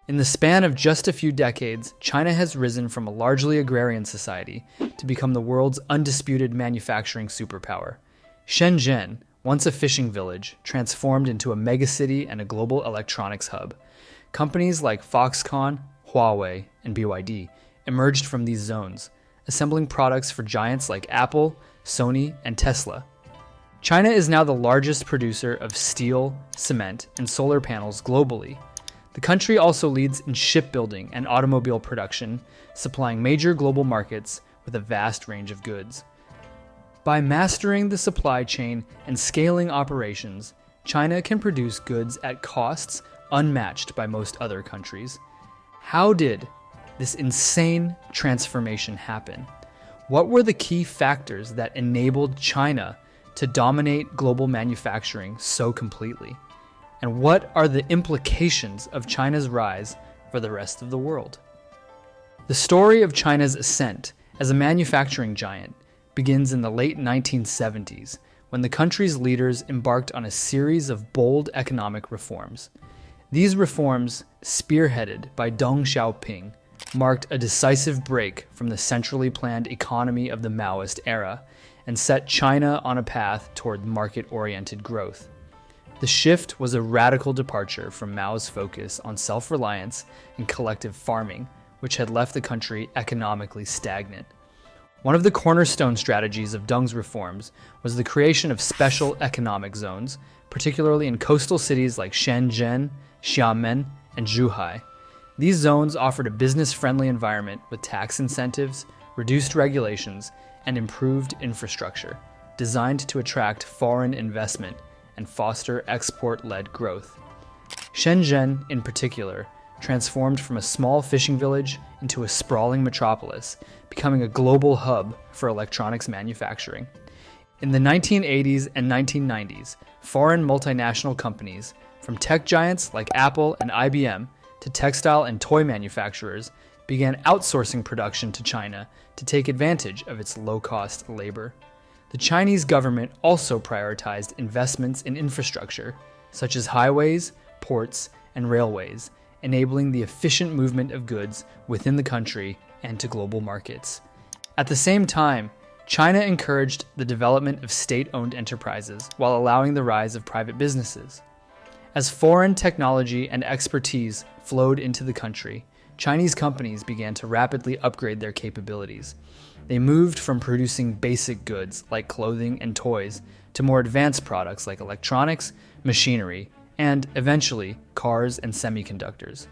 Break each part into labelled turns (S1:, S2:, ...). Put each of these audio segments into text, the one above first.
S1: In the span of just a few decades, China has risen from a largely agrarian society to become the world's undisputed manufacturing superpower. Shenzhen, once a fishing village, transformed into a megacity and a global electronics hub. Companies like Foxconn, Huawei, and BYD emerged from these zones, assembling products for giants like Apple, Sony, and Tesla. China is now the largest producer of steel, cement, and solar panels globally. The country also leads in shipbuilding and automobile production, supplying major global markets with a vast range of goods. By mastering the supply chain and scaling operations, China can produce goods at costs unmatched by most other countries. How did this insane transformation happen? What were the key factors that enabled China to dominate global manufacturing so completely? And what are the implications of China's rise for the rest of the world? The story of China's ascent as a manufacturing giant begins in the late 1970s, when the country's leaders embarked on a series of bold economic reforms. These reforms, spearheaded by Deng Xiaoping, marked a decisive break from the centrally planned economy of the Maoist era and set China on a path toward market-oriented growth. The shift was a radical departure from Mao's focus on self-reliance and collective farming, which had left the country economically stagnant. One of the cornerstone strategies of Deng's reforms was the creation of special economic zones, particularly in coastal cities like Shenzhen, Xiamen, and Zhuhai. These zones offered a business-friendly environment with tax incentives, reduced regulations, and improved infrastructure, designed to attract foreign investment and foster export-led growth. Shenzhen, in particular, transformed from a small fishing village into a sprawling metropolis, becoming a global hub for electronics manufacturing. In the 1980s and 1990s, foreign multinational companies, from tech giants like Apple and IBM to textile and toy manufacturers, began outsourcing production to China to take advantage of its low-cost labor. The Chinese government also prioritized investments in infrastructure, such as highways, ports, and railways, enabling the efficient movement of goods within the country and to global markets. At the same time, China encouraged the development of state-owned enterprises while allowing the rise of private businesses. As foreign technology and expertise flowed into the country, Chinese companies began to rapidly upgrade their capabilities. They moved from producing basic goods like clothing and toys to more advanced products like electronics, machinery, and, eventually, cars and semiconductors.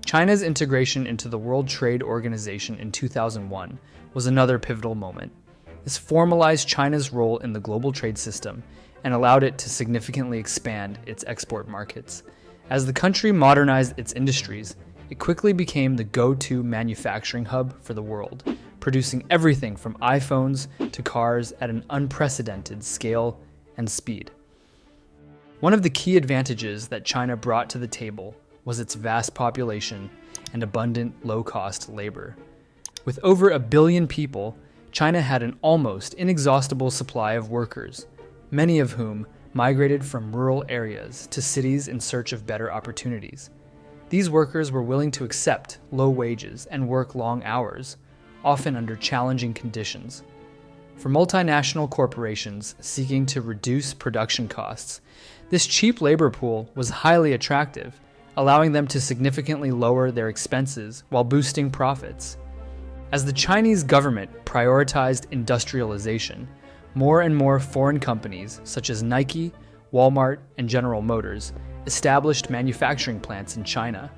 S1: China's integration into the World Trade Organization in 2001 was another pivotal moment. This formalized China's role in the global trade system and allowed it to significantly expand its export markets. As the country modernized its industries, it quickly became the go-to manufacturing hub for the world, producing everything from iPhones to cars at an unprecedented scale and speed. One of the key advantages that China brought to the table was its vast population and abundant low-cost labor. With over 1 billion people, China had an almost inexhaustible supply of workers, many of whom migrated from rural areas to cities in search of better opportunities. These workers were willing to accept low wages and work long hours, often under challenging conditions. For multinational corporations seeking to reduce production costs, this cheap labor pool was highly attractive, allowing them to significantly lower their expenses while boosting profits. As the Chinese government prioritized industrialization, more and more foreign companies such as Nike, Walmart, and General Motors established manufacturing plants in China.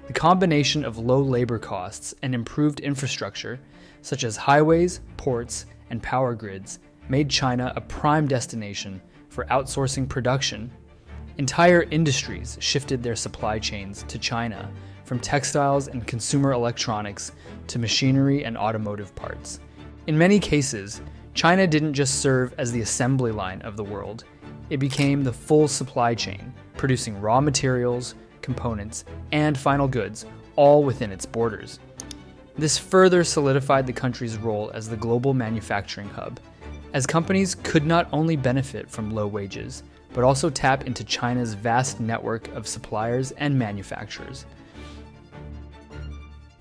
S1: The combination of low labor costs and improved infrastructure, such as highways, ports, and power grids, made China a prime destination for outsourcing production. Entire industries shifted their supply chains to China, from textiles and consumer electronics to machinery and automotive parts. In many cases, China didn't just serve as the assembly line of the world. It became the full supply chain, producing raw materials, components, and final goods, all within its borders. This further solidified the country's role as the global manufacturing hub, as companies could not only benefit from low wages, but also tap into China's vast network of suppliers and manufacturers.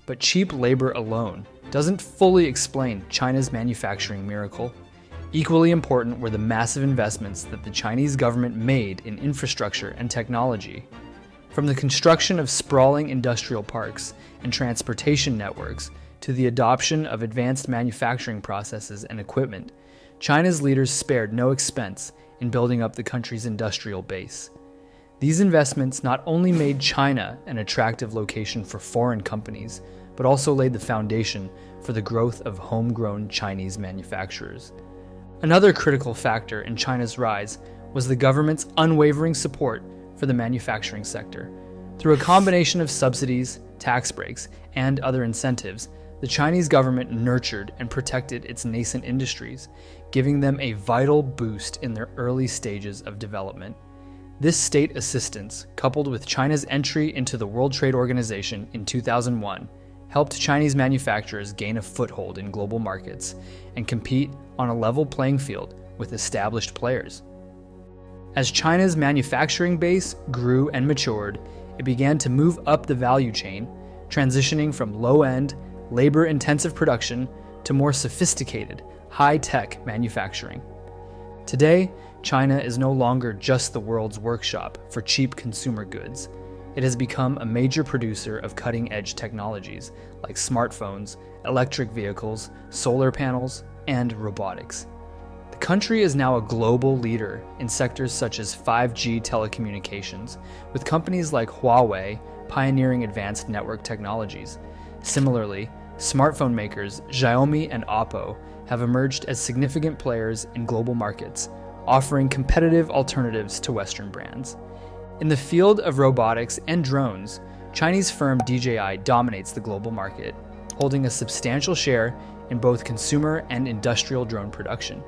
S1: But cheap labor alone doesn't fully explain China's manufacturing miracle. Equally important were the massive investments that the Chinese government made in infrastructure and technology. From the construction of sprawling industrial parks and transportation networks to the adoption of advanced manufacturing processes and equipment, China's leaders spared no expense in building up the country's industrial base. These investments not only made China an attractive location for foreign companies, but also laid the foundation for the growth of homegrown Chinese manufacturers. Another critical factor in China's rise was the government's unwavering support for the manufacturing sector. Through a combination of subsidies, tax breaks, and other incentives, the Chinese government nurtured and protected its nascent industries, giving them a vital boost in their early stages of development. This state assistance, coupled with China's entry into the World Trade Organization in 2001, helped Chinese manufacturers gain a foothold in global markets and compete on a level playing field with established players. As China's manufacturing base grew and matured, it began to move up the value chain, transitioning from low-end, labor-intensive production to more sophisticated, high-tech manufacturing. Today, China is no longer just the world's workshop for cheap consumer goods. It has become a major producer of cutting-edge technologies like smartphones, electric vehicles, solar panels, and robotics. The country is now a global leader in sectors such as 5G telecommunications, with companies like Huawei pioneering advanced network technologies. Similarly, smartphone makers Xiaomi and Oppo have emerged as significant players in global markets, offering competitive alternatives to Western brands. In the field of robotics and drones, Chinese firm DJI dominates the global market, holding a substantial share in both consumer and industrial drone production.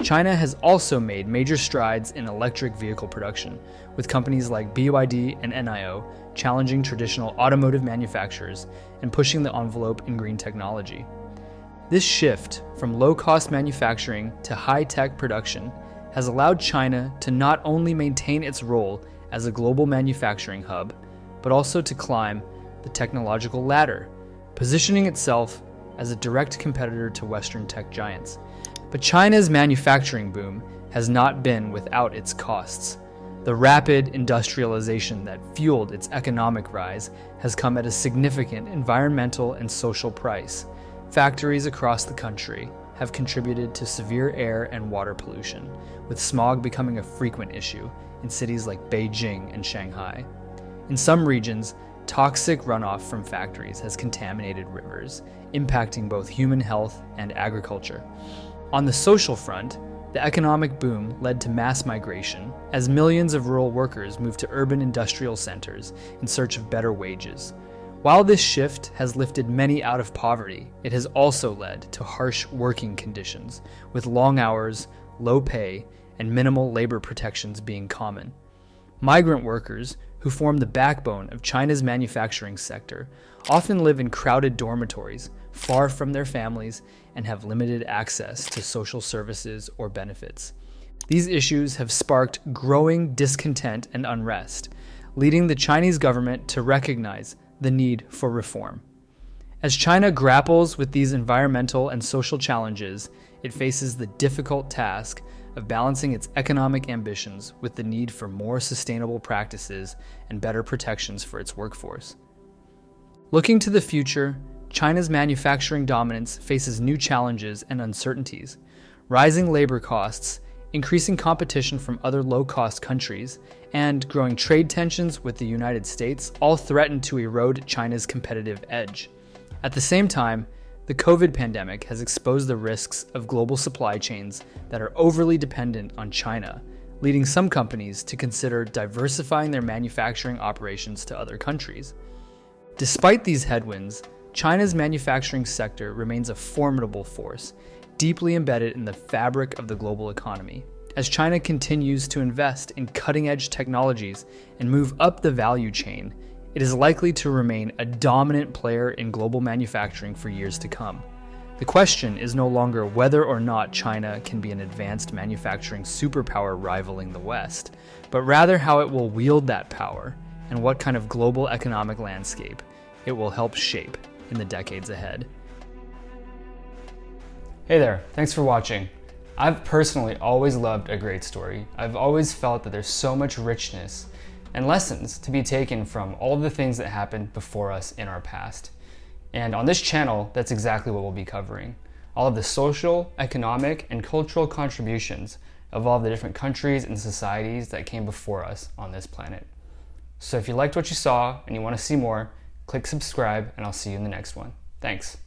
S1: China has also made major strides in electric vehicle production, with companies like BYD and NIO challenging traditional automotive manufacturers and pushing the envelope in green technology. This shift from low-cost manufacturing to high-tech production has allowed China to not only maintain its role as a global manufacturing hub, but also to climb the technological ladder, positioning itself as a direct competitor to Western tech giants. But China's manufacturing boom has not been without its costs. The rapid industrialization that fueled its economic rise has come at a significant environmental and social price. Factories across the country have contributed to severe air and water pollution, with smog becoming a frequent issue in cities like Beijing and Shanghai. In some regions, toxic runoff from factories has contaminated rivers, impacting both human health and agriculture. On the social front, the economic boom led to mass migration as millions of rural workers moved to urban industrial centers in search of better wages. While this shift has lifted many out of poverty, it has also led to harsh working conditions, with long hours, low pay, and minimal labor protections being common. Migrant workers, who form the backbone of China's manufacturing sector, often live in crowded dormitories, far from their families, and have limited access to social services or benefits. These issues have sparked growing discontent and unrest, leading the Chinese government to recognize the need for reform. As China grapples with these environmental and social challenges, it faces the difficult task of balancing its economic ambitions with the need for more sustainable practices and better protections for its workforce. Looking to the future, China's manufacturing dominance faces new challenges and uncertainties. Rising labor costs, increasing competition from other low-cost countries, and growing trade tensions with the United States all threaten to erode China's competitive edge. At the same time, the COVID pandemic has exposed the risks of global supply chains that are overly dependent on China, leading some companies to consider diversifying their manufacturing operations to other countries. Despite these headwinds, China's manufacturing sector remains a formidable force, deeply embedded in the fabric of the global economy. As China continues to invest in cutting-edge technologies and move up the value chain, it is likely to remain a dominant player in global manufacturing for years to come. The question is no longer whether or not China can be an advanced manufacturing superpower rivaling the West, but rather how it will wield that power and what kind of global economic landscape it will help shape in the decades ahead. Hey there, thanks for watching. I've personally always loved a great story. I've always felt that there's so much richness and lessons to be taken from all the things that happened before us in our past. And on this channel, that's exactly what we'll be covering. All of the social, economic, and cultural contributions of all the different countries and societies that came before us on this planet. So if you liked what you saw and you want to see more, click subscribe and I'll see you in the next one. Thanks.